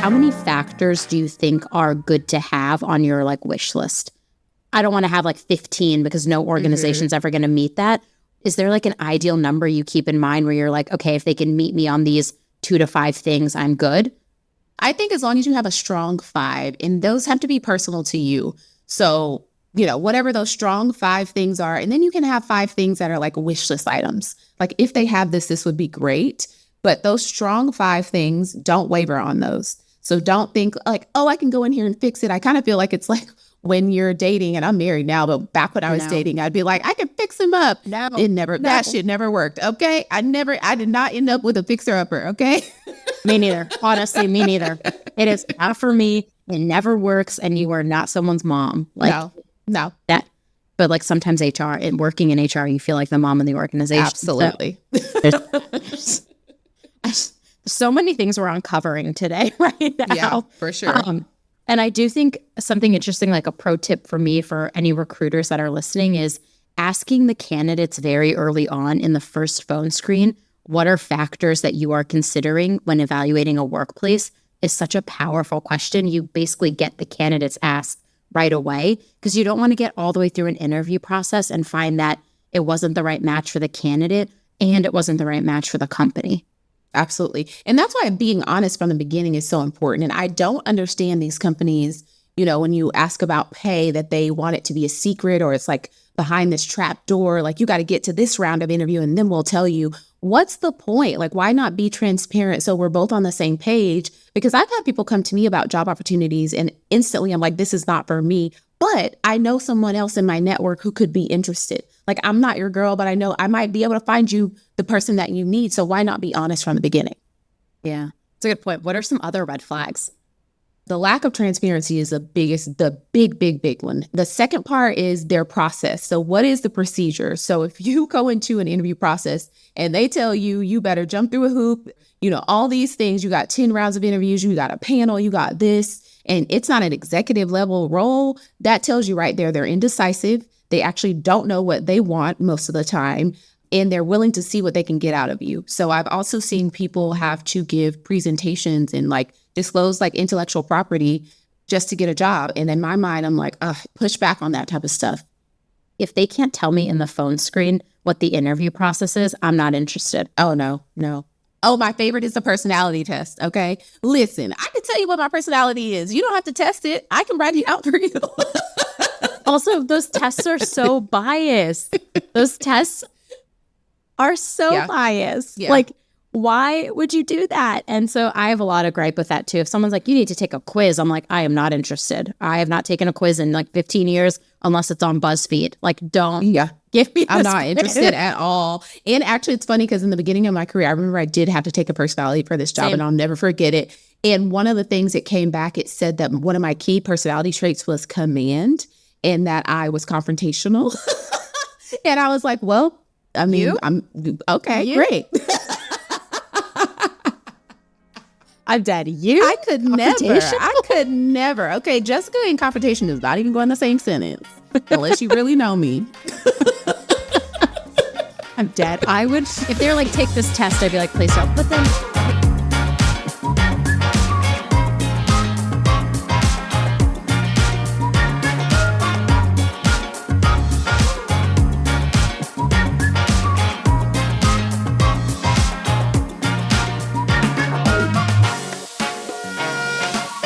how many factors do you think are good to have on your like wish list? I don't want to have like 15 because no organization's ever going to meet that. Is there like an ideal number you keep in mind where you're like, okay, if they can meet me on these 2 to 5 things, I'm good? I think as long as you have a strong 5, and those have to be personal to you. So, whatever those strong 5 things are, and then you can have 5 things that are like wish list items. Like if they have this would be great. But those strong 5 things, don't waver on those. So don't think like, oh, I can go in here and fix it. I kind of feel like it's like when you're dating, and I'm married now, but back when I was dating, I'd be like, I can fix him up. No, that shit never worked. Okay. I did not end up with a fixer upper. Okay. Me neither. Honestly, me neither. It is not for me. It never works. And you are not someone's mom. Like, no. But like sometimes working in HR, you feel like the mom of the organization. Absolutely. So, there's so many things we're uncovering today right now. Yeah, for sure. And I do think something interesting, like a pro tip for me, for any recruiters that are listening, is asking the candidates very early on in the first phone screen, what are factors that you are considering when evaluating a workplace, is such a powerful question. You basically get the candidates asked right away, because you don't want to get all the way through an interview process and find that it wasn't the right match for the candidate and it wasn't the right match for the company. Absolutely. And that's why being honest from the beginning is so important. And I don't understand these companies, when you ask about pay, that they want it to be a secret, or it's like behind this trap door, like you got to get to this round of interview and then we'll tell you. What's the point? Like, why not be transparent so we're both on the same page? Because I've had people come to me about job opportunities and instantly I'm like, this is not for me. But I know someone else in my network who could be interested. Like, I'm not your girl, but I know I might be able to find you the person that you need. So why not be honest from the beginning? Yeah, it's a good point. What are some other red flags? The lack of transparency is the big one. The second part is their process. So what is the procedure? So if you go into an interview process and they tell you, you better jump through a hoop, all these things, you got 10 rounds of interviews, you got a panel, you got this, and it's not an executive level role, that tells you right there, they're indecisive. They actually don't know what they want most of the time, and they're willing to see what they can get out of you. So I've also seen people have to give presentations and like disclose like intellectual property just to get a job. And in my mind, I'm like, push back on that type of stuff. If they can't tell me in the phone screen what the interview process is, I'm not interested. Oh, no. Oh, my favorite is the personality test. Okay. Listen, I can tell you what my personality is. You don't have to test it. I can write it out for you. Also, those tests are so biased. Those tests are so biased. Yeah. Like, why would you do that? And so I have a lot of gripe with that too. If someone's like, you need to take a quiz, I'm like, I am not interested. I have not taken a quiz in like 15 years unless it's on BuzzFeed. Like, don't give me this I'm not quiz. interested at all. And actually, it's funny because in the beginning of my career, I remember I did have to take a personality for this job. Same. And I'll never forget it. And one of the things that came back, it said that one of my key personality traits was command, and that I was confrontational. And I was like, well, I mean, I'm okay, great. I'm dead. You? I could never. Okay, Jessica and confrontation does not even go in the same sentence unless you really know me. I'm dead. I would, if they're like, take this test, I'd be like, please don't. But then